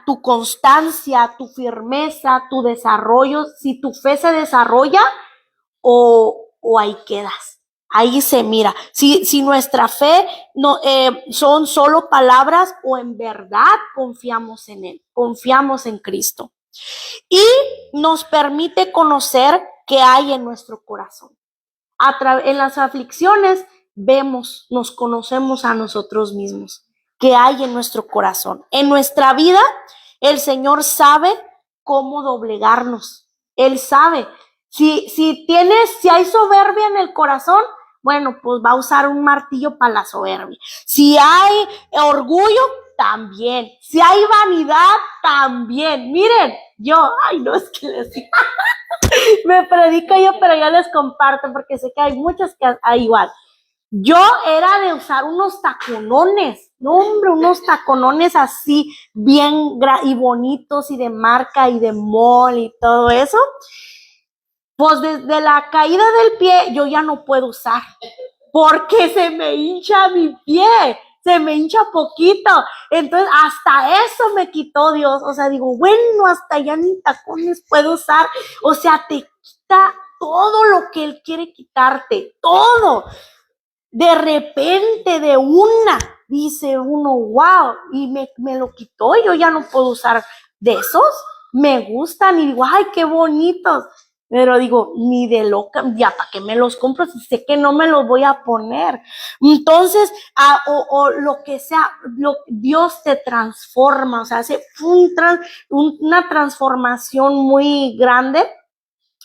tu constancia, tu firmeza, tu desarrollo, si tu fe se desarrolla o ahí quedas. Ahí se mira si nuestra fe no, son solo palabras o en verdad confiamos en Él, confiamos en Cristo. Y nos permite conocer qué hay en nuestro corazón. En las aflicciones vemos, nos conocemos a nosotros mismos, qué hay en nuestro corazón. En nuestra vida, el Señor sabe cómo doblegarnos. Él sabe. Si hay soberbia en el corazón, bueno, pues va a usar un martillo para la soberbia. Si hay orgullo, también. Si hay vanidad, también. Miren, no es que les diga. Me predico yo, pero yo les comparto porque sé que hay muchos que hay igual. Yo era de usar unos taconones, no hombre, unos taconones así bien y bonitos y de marca y de mall y todo eso. Pues desde la caída del pie yo ya no puedo usar porque se me hincha mi pie, se me hincha poquito. Entonces hasta eso me quitó Dios. O sea, digo, bueno, hasta ya ni tacones puedo usar. O sea, te quita todo lo que Él quiere quitarte, todo. De repente, de una, dice uno, wow, y me lo quitó, yo ya no puedo usar de esos, me gustan y digo, ay, qué bonitos, pero digo, ni de loca, ya para qué me los compro si sé que no me los voy a poner. Entonces, o lo que sea, Dios te transforma, o sea, hace una transformación muy grande,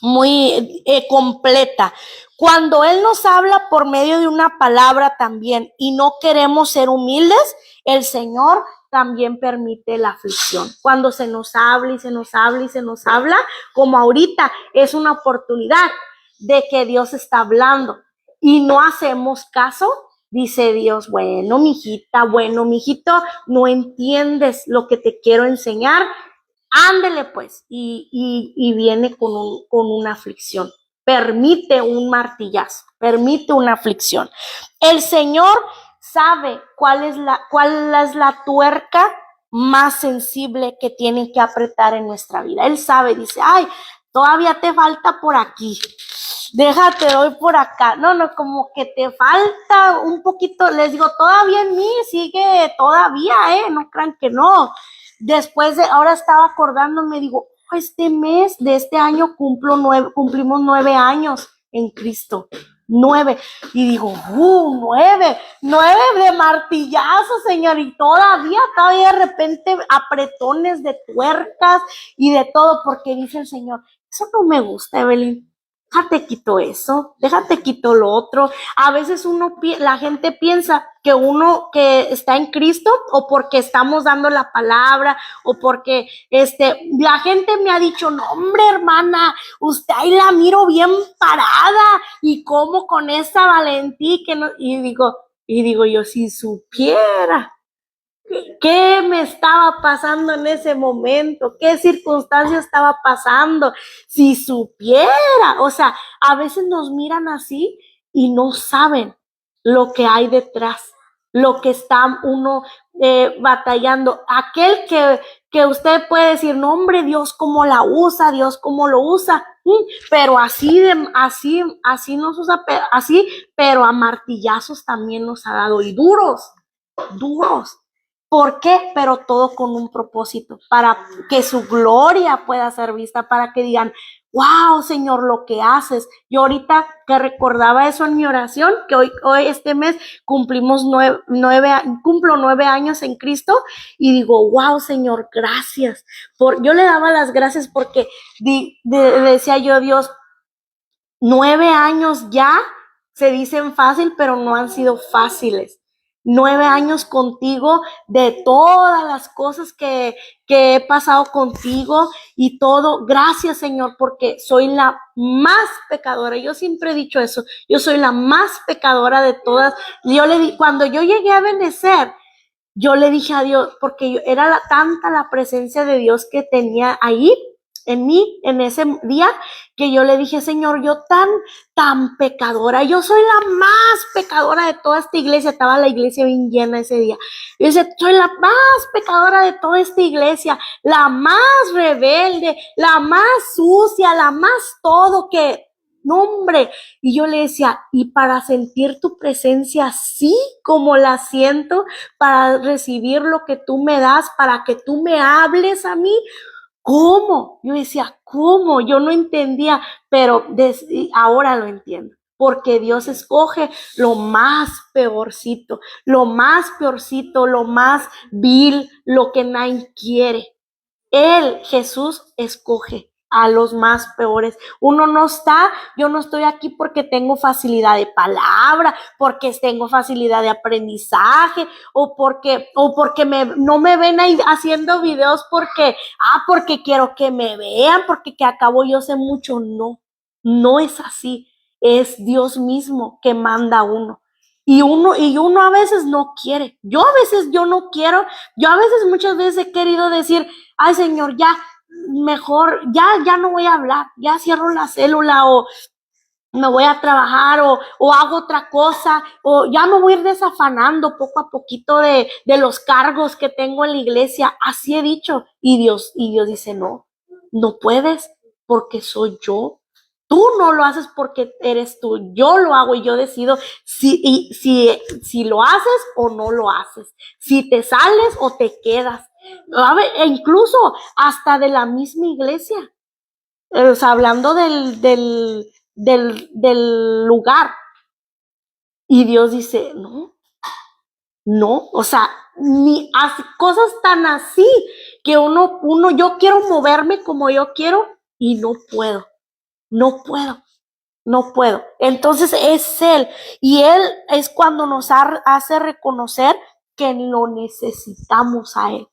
muy completa. Cuando Él nos habla por medio de una palabra también y no queremos ser humildes, el Señor también permite la aflicción. Cuando se nos habla y se nos habla y se nos habla, como ahorita, es una oportunidad de que Dios está hablando y no hacemos caso. Dice Dios, bueno, mijito, no entiendes lo que te quiero enseñar. Ándele pues, y viene con una aflicción. Permite un martillazo, permite una aflicción. El Señor sabe cuál es la tuerca más sensible que tiene que apretar en nuestra vida. Él sabe, dice, ay, todavía te falta por aquí. Déjate, doy por acá. No, como que te falta un poquito. Les digo, todavía en mí sigue todavía, no crean que no. Después ahora estaba acordándome, digo, este mes de este año cumplimos 9 años en Cristo. 9. Y digo, 9 de martillazo, Señor. Y todavía de repente apretones de tuercas y de todo, porque dice el Señor, eso no me gusta, Evelyn. Déjate quito eso, déjate quito lo otro. A veces la gente piensa que uno que está en Cristo, o porque estamos dando la palabra, o porque la gente me ha dicho, no hombre, hermana, usted ahí la miro bien parada, y cómo con esa valentía que no, y digo yo, si supiera qué me estaba pasando en ese momento, qué circunstancia estaba pasando, si supiera. O sea, a veces nos miran así y no saben lo que hay detrás, lo que está uno batallando. Aquel que usted puede decir, no hombre, Dios cómo la usa, Dios cómo lo usa, pero así nos usa, así, pero a martillazos también nos ha dado, y duros. ¿Por qué? Pero todo con un propósito, para que su gloria pueda ser vista, para que digan, wow, Señor, lo que haces. Yo ahorita que recordaba eso en mi oración, que hoy este mes cumplimos cumplo 9 años en Cristo, y digo, wow, Señor, gracias. Yo le daba las gracias porque decía yo, Dios, 9 años ya se dicen fácil, pero no han sido fáciles. 9 años contigo, de todas las cosas que he pasado contigo y todo. Gracias, Señor, porque soy la más pecadora. Yo siempre he dicho eso. Yo soy la más pecadora de todas. Cuando yo llegué a Benecer, yo le dije a Dios, porque era tanta la presencia de Dios que tenía ahí, en mí en ese día que yo le dije, Señor, yo tan pecadora, yo soy la más pecadora de toda esta iglesia. Estaba la iglesia bien llena ese día. Yo decía, soy la más pecadora de toda esta iglesia, la más rebelde, la más sucia, la más todo que... No, hombre, y yo le decía, y para sentir tu presencia así como la siento, para recibir lo que tú me das, para que tú me hables a mí, ¿cómo? Yo decía, ¿cómo? Yo no entendía, pero ahora lo entiendo. Porque Dios escoge lo más peorcito, lo más peorcito, lo más vil, lo que nadie quiere. Él, Jesús, escoge a los más peores. Yo no estoy aquí porque tengo facilidad de palabra, porque tengo facilidad de aprendizaje, o porque no me ven ahí haciendo videos porque quiero que me vean, porque que acabo yo sé mucho. No, no es así. Es Dios mismo que manda a uno. Y uno a veces no quiere. Yo a veces yo no quiero. Yo a veces muchas veces he querido decir, ay, Señor, ya, mejor, ya no voy a hablar, ya cierro la célula, o me voy a trabajar, o hago otra cosa, o ya me voy a ir desafanando poco a poquito de los cargos que tengo en la iglesia. Así he dicho. Y Dios dice, no puedes, porque soy yo. Tú no lo haces porque eres tú, yo lo hago y yo decido si lo haces o no lo haces, si te sales o te quedas. A ver, e incluso hasta de la misma iglesia, o sea, hablando del lugar. Y Dios dice, no, o sea, ni hace cosas tan así que yo quiero moverme como yo quiero y no puedo. Entonces es Él, y Él es cuando nos hace reconocer que lo necesitamos a Él,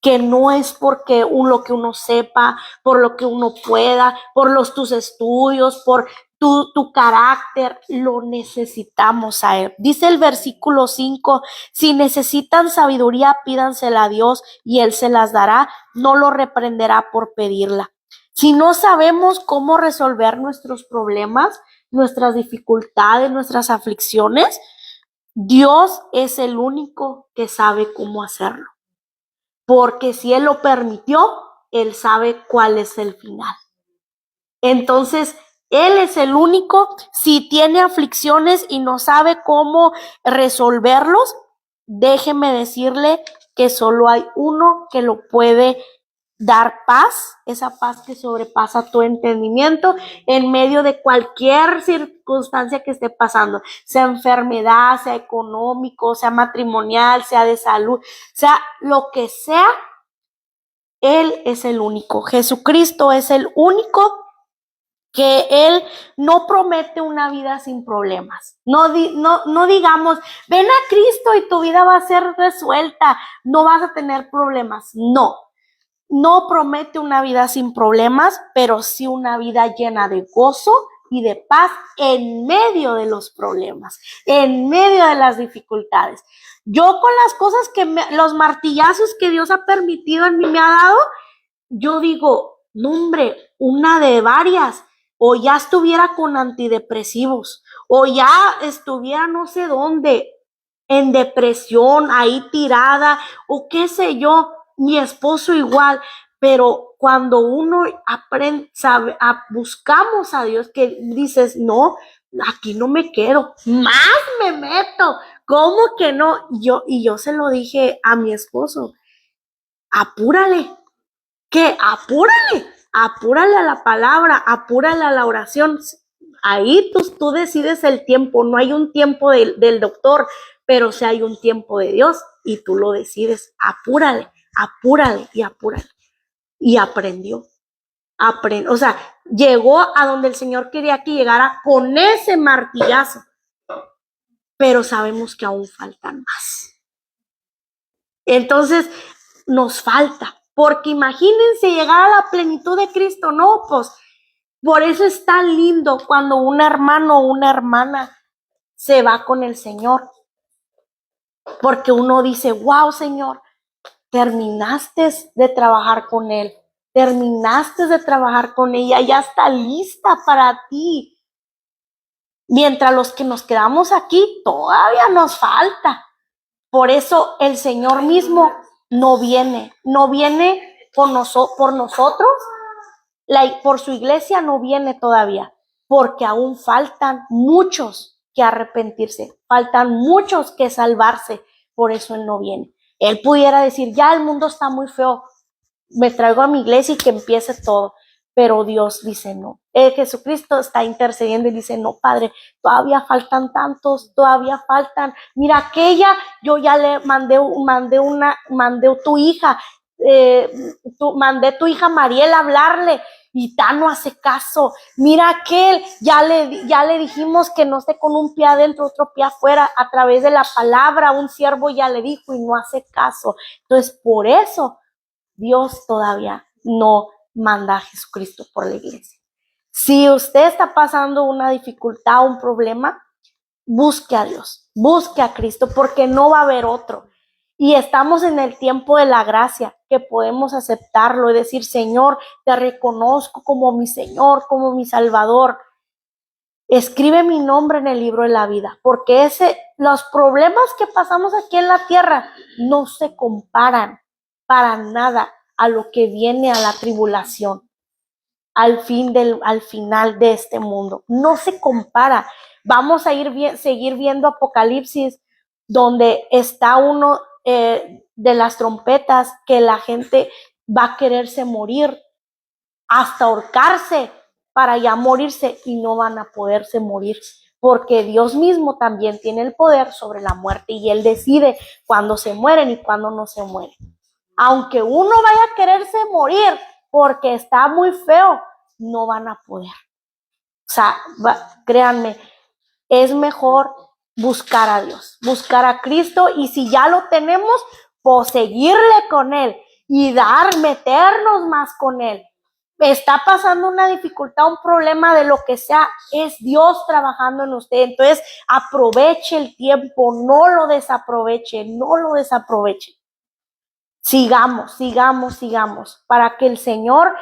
que no es porque lo que uno sepa, por lo que uno pueda, por tus estudios, por tu carácter, lo necesitamos a Él. Dice el versículo 5, si necesitan sabiduría, pídansela a Dios y Él se las dará, no lo reprenderá por pedirla. Si no sabemos cómo resolver nuestros problemas, nuestras dificultades, nuestras aflicciones, Dios es el único que sabe cómo hacerlo. Porque si Él lo permitió, Él sabe cuál es el final. Entonces, Él es el único. Si tiene aflicciones y no sabe cómo resolverlos, déjeme decirle que solo hay uno que lo puede dar paz, esa paz que sobrepasa tu entendimiento en medio de cualquier circunstancia que esté pasando, sea enfermedad, sea económico, sea matrimonial, sea de salud, sea lo que sea. Él es el único. Jesucristo es el único que Él no promete una vida sin problemas. No digamos, ven a Cristo y tu vida va a ser resuelta, no vas a tener problemas. No promete una vida sin problemas, pero sí una vida llena de gozo y de paz en medio de los problemas, en medio de las dificultades. Yo con las cosas los martillazos que Dios ha permitido en mí me ha dado, yo digo, no, hombre, una de varias, o ya estuviera con antidepresivos, o ya estuviera no sé dónde, en depresión, ahí tirada, o qué sé yo, mi esposo igual. Pero cuando uno aprende, buscamos a Dios, que dices, no, aquí no me quedo, más me meto, ¿cómo que no? Y yo se lo dije a mi esposo, apúrale, que apúrale a la palabra, apúrale a la oración. Ahí tú decides el tiempo, no hay un tiempo del doctor, pero sí hay un tiempo de Dios y tú lo decides. Apúrale y apúrale. Y aprendió. O sea, llegó a donde el Señor quería que llegara con ese martillazo, pero sabemos que aún faltan más. Entonces, nos falta. Porque imagínense llegar a la plenitud de Cristo, no, pues por eso es tan lindo cuando un hermano o una hermana se va con el Señor. Porque uno dice, wow, Señor, terminaste de trabajar con Él. terminaste de trabajar con ella, ya está lista para ti. Mientras los que nos quedamos aquí, todavía nos falta. Por eso el Señor mismo no viene por nosotros, por su iglesia no viene todavía, porque aún faltan muchos que arrepentirse, faltan muchos que salvarse, por eso Él no viene. Él pudiera decir, ya el mundo está muy feo, me traigo a mi iglesia y que empiece todo. Pero Dios dice no. Jesucristo está intercediendo y dice, no, Padre, todavía faltan tantos, todavía faltan. Mira, aquella, yo ya le mandé tu hija, mandé tu hija Mariela a hablarle y no hace caso. Mira aquel, ya le dijimos que no esté con un pie adentro, otro pie afuera, a través de la palabra, un siervo ya le dijo y no hace caso. Entonces, por eso Dios todavía no manda a Jesucristo por la iglesia. Si usted está pasando una dificultad, un problema, busque a Dios, busque a Cristo, porque no va a haber otro. Y estamos en el tiempo de la gracia, que podemos aceptarlo y decir, Señor, te reconozco como mi Señor, como mi Salvador. Escribe mi nombre en el libro de la vida, porque los problemas que pasamos aquí en la tierra no se comparan para nada a lo que viene a la tribulación, al final de este mundo. No se compara. Vamos a seguir viendo Apocalipsis, donde está uno de las trompetas, que la gente va a quererse morir, hasta ahorcarse para ya morirse, y no van a poderse morir, porque Dios mismo también tiene el poder sobre la muerte y Él decide cuándo se mueren y cuándo no se mueren. Aunque uno vaya a quererse morir porque está muy feo, no van a poder. O sea, créanme, es mejor buscar a Dios, buscar a Cristo, y si ya lo tenemos, pues seguirle con Él y meternos más con Él. Está pasando una dificultad, un problema, de lo que sea, es Dios trabajando en usted. Entonces, aproveche el tiempo, no lo desaproveche, Sigamos, para que el Señor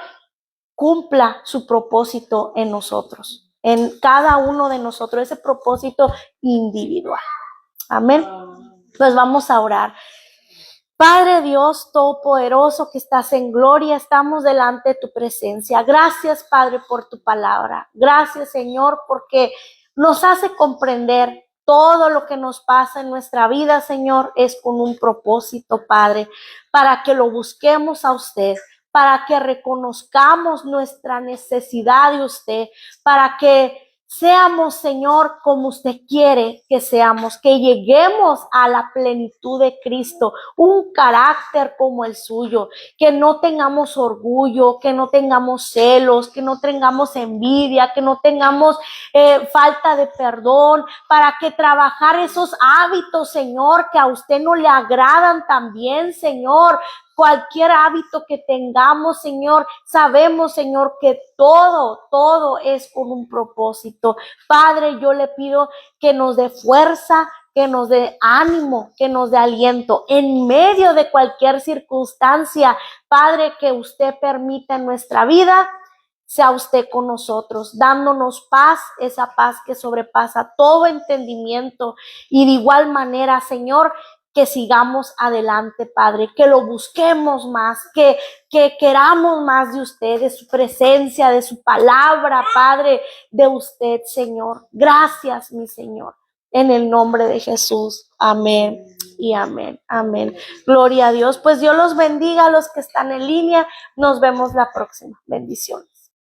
cumpla su propósito en nosotros, en cada uno de nosotros, ese propósito individual. Amén. Pues vamos a orar. Padre Dios Todopoderoso, que estás en gloria, estamos delante de tu presencia. Gracias, Padre, por tu palabra. Gracias, Señor, porque nos hace comprender todo lo que nos pasa en nuestra vida, Señor, es con un propósito, Padre, para que lo busquemos a usted, para que reconozcamos nuestra necesidad de usted, para que seamos, Señor, como usted quiere que seamos, que lleguemos a la plenitud de Cristo, un carácter como el suyo, que no tengamos orgullo, que no tengamos celos, que no tengamos envidia, que no tengamos falta de perdón, para que trabajar esos hábitos, Señor, que a usted no le agradan también, Señor. Cualquier hábito que tengamos, Señor, sabemos, Señor, que todo es con un propósito. Padre, yo le pido que nos dé fuerza, que nos dé ánimo, que nos dé aliento en medio de cualquier circunstancia. Padre, que usted permita en nuestra vida, sea usted con nosotros, dándonos paz, esa paz que sobrepasa todo entendimiento. Y de igual manera, Señor, que sigamos adelante, Padre, que lo busquemos más, que queramos más de usted, de su presencia, de su palabra, Padre, de usted, Señor. Gracias, mi Señor, en el nombre de Jesús. Amén y amén, amén. Gloria a Dios. Pues Dios los bendiga a los que están en línea. Nos vemos la próxima. Bendiciones.